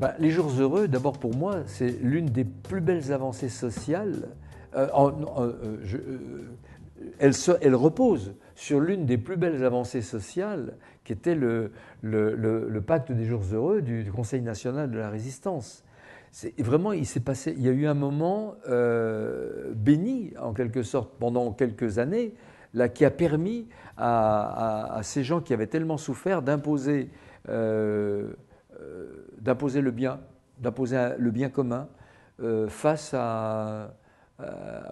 Enfin, les jours heureux, d'abord pour moi, c'est l'une des plus belles avancées sociales. Elle repose sur l'une des plus belles avancées sociales, qui était le pacte des jours heureux du Conseil national de la résistance. Vraiment, il y a eu un moment béni, en quelque sorte, pendant quelques années, là, qui a permis à ces gens qui avaient tellement souffert d'imposer le bien commun face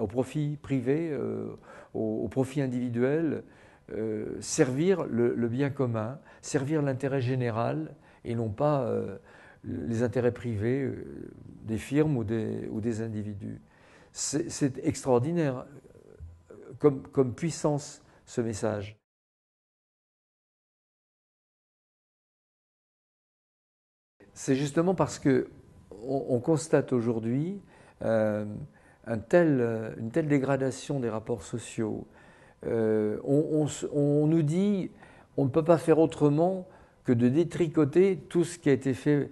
au profit privé, au profit individuel, servir le bien commun, servir l'intérêt général et non pas les intérêts privés des firmes ou des individus. C'est extraordinaire comme puissance, ce message. C'est justement parce qu'on constate aujourd'hui euh, une telle dégradation des rapports sociaux. On nous dit on ne peut pas faire autrement que de détricoter tout ce qui a été fait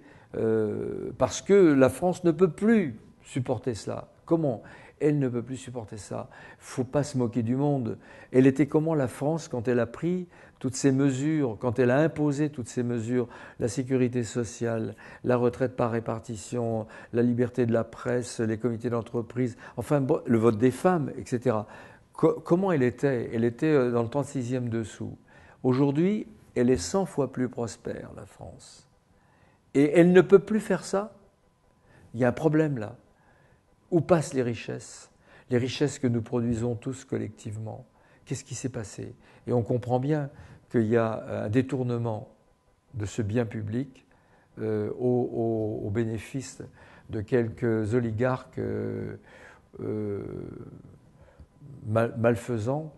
parce que la France ne peut plus supporter cela. Comment ? Elle ne peut plus supporter ça. Il ne faut pas se moquer du monde. Elle était comment la France quand elle a pris toutes ces mesures, quand elle a imposé toutes ces mesures, la sécurité sociale, la retraite par répartition, la liberté de la presse, les comités d'entreprise, enfin le vote des femmes, etc. Comment elle était ? Elle était dans le 36e dessous. Aujourd'hui, elle est 100 fois plus prospère, la France. Et elle ne peut plus faire ça. Il y a un problème là. Où passent les richesses que nous produisons tous collectivement? Qu'est-ce qui s'est passé? Et on comprend bien qu'il y a un détournement de ce bien public au bénéfice de quelques oligarques malfaisants,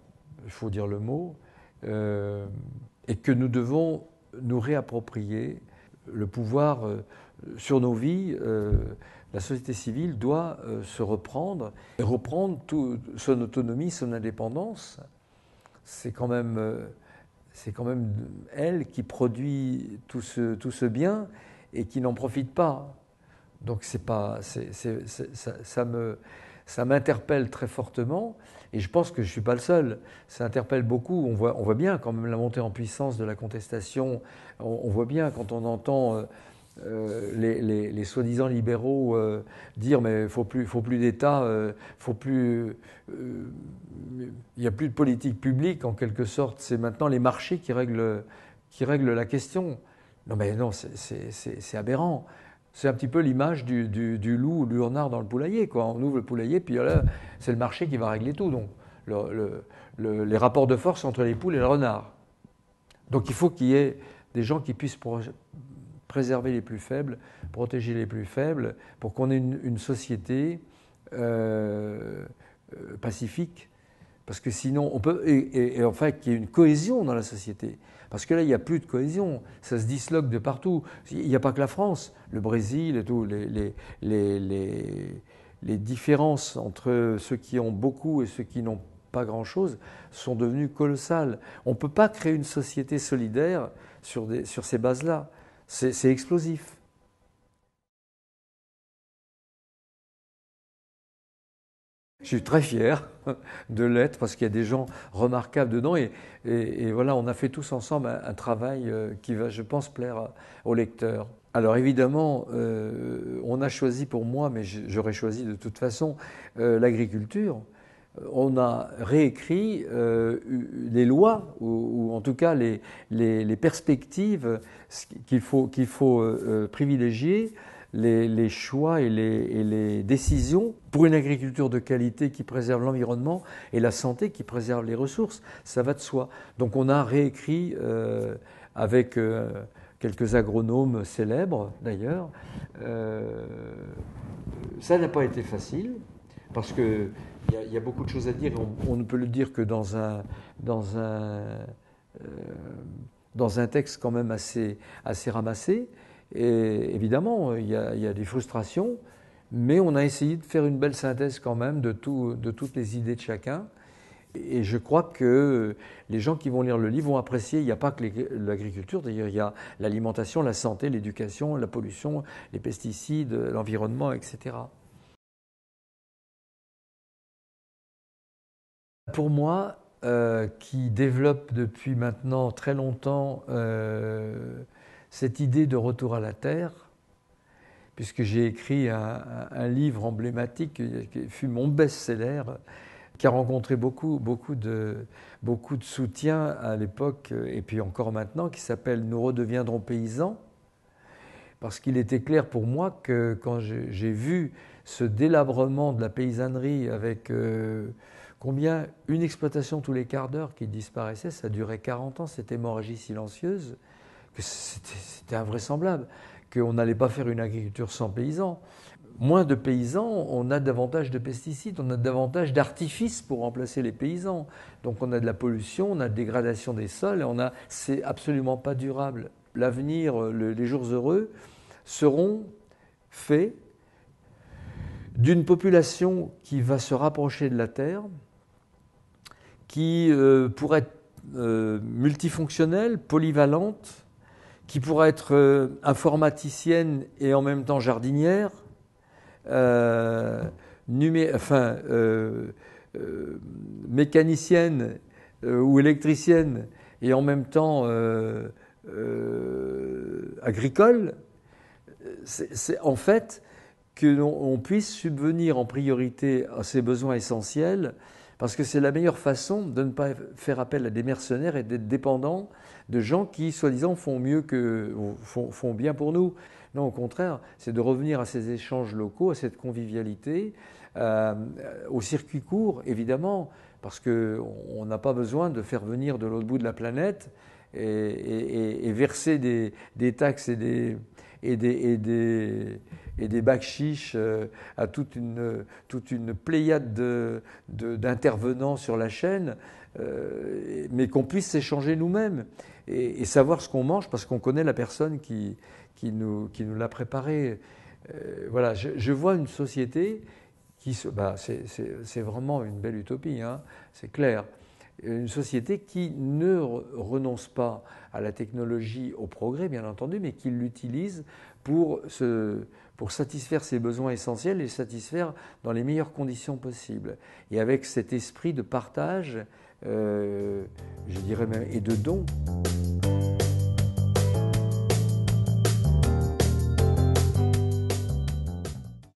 il faut dire le mot, et que nous devons nous réapproprier le pouvoir sur nos vies. La société civile doit se reprendre et reprendre son autonomie, son indépendance. C'est quand même elle qui produit tout ce bien et qui n'en profite pas. Donc ça m'interpelle très fortement et je pense que je ne suis pas le seul. Ça interpelle beaucoup. On voit bien quand même la montée en puissance de la contestation. On voit bien quand on entend les soi-disant libéraux dire mais il faut plus d'État, il n'y a plus de politique publique en quelque sorte. C'est maintenant les marchés qui règlent la question. Non mais non, c'est aberrant. C'est un petit peu l'image du loup ou du renard dans le poulailler, quoi. On ouvre le poulailler, puis là, c'est le marché qui va régler tout. Donc, les rapports de force entre les poules et le renard. Donc, il faut qu'il y ait des gens qui puissent préserver les plus faibles, protéger les plus faibles, pour qu'on ait une société pacifique. Parce que sinon, on peut. Et enfin, qu'il y ait une cohésion dans la société. Parce que là, il n'y a plus de cohésion. Ça se disloque de partout. Il n'y a pas que la France, le Brésil et tout. Les différences entre ceux qui ont beaucoup et ceux qui n'ont pas grand-chose sont devenues colossales. On ne peut pas créer une société solidaire sur ces bases-là. C'est explosif. Je suis très fier de l'être parce qu'il y a des gens remarquables dedans et voilà, on a fait tous ensemble un travail qui va, je pense, plaire aux lecteurs. Alors évidemment, on a choisi pour moi, mais j'aurais choisi de toute façon, l'agriculture. On a réécrit les lois ou en tout cas les perspectives qu'il faut privilégier les choix et les décisions pour une agriculture de qualité qui préserve l'environnement et la santé qui préserve les ressources. Ça va de soi. Donc on a réécrit avec quelques agronomes célèbres d'ailleurs. Ça n'a pas été facile parce qu'il y a beaucoup de choses à dire. On ne peut le dire que dans un texte quand même assez ramassé. Et évidemment, il y a des frustrations, mais on a essayé de faire une belle synthèse quand même de toutes les idées de chacun. Et je crois que les gens qui vont lire le livre vont apprécier. Il n'y a pas que l'agriculture, d'ailleurs, il y a l'alimentation, la santé, l'éducation, la pollution, les pesticides, l'environnement, etc. Pour moi, qui développe depuis maintenant très longtemps cette idée de retour à la Terre, puisque j'ai écrit un livre emblématique qui fut mon best-seller, qui a rencontré beaucoup de soutien à l'époque et puis encore maintenant, qui s'appelle « Nous redeviendrons paysans », parce qu'il était clair pour moi que quand j'ai vu ce délabrement de la paysannerie avec combien une exploitation tous les quarts d'heure qui disparaissait, ça durait 40 ans, cette hémorragie silencieuse, que c'était invraisemblable, qu'on n'allait pas faire une agriculture sans paysans. Moins de paysans, on a davantage de pesticides, on a davantage d'artifices pour remplacer les paysans. Donc on a de la pollution, on a de la dégradation des sols, et c'est absolument pas durable. L'avenir, les jours heureux, seront faits d'une population qui va se rapprocher de la Terre, qui pourrait être multifonctionnelle, polyvalente, qui pourrait être informaticienne et en même temps jardinière, mécanicienne ou électricienne et en même temps agricole, c'est en fait qu'on puisse subvenir en priorité à ces besoins essentiels, parce que c'est la meilleure façon de ne pas faire appel à des mercenaires et d'être dépendant de gens qui, soi-disant, font bien pour nous. Non, au contraire, c'est de revenir à ces échanges locaux, à cette convivialité, au circuit court, évidemment, parce qu'on n'a pas besoin de faire venir de l'autre bout de la planète et verser des taxes et des bacs chiches à toute une pléiade d'intervenants sur la chaîne, mais qu'on puisse s'échanger nous-mêmes et savoir ce qu'on mange parce qu'on connaît la personne qui nous l'a préparé. Voilà, je vois une société c'est vraiment une belle utopie, hein, c'est clair. Une société qui ne renonce pas à la technologie, au progrès bien entendu, mais qui l'utilise pour satisfaire ses besoins essentiels et satisfaire dans les meilleures conditions possibles. Et avec cet esprit de partage, je dirais même, et de don.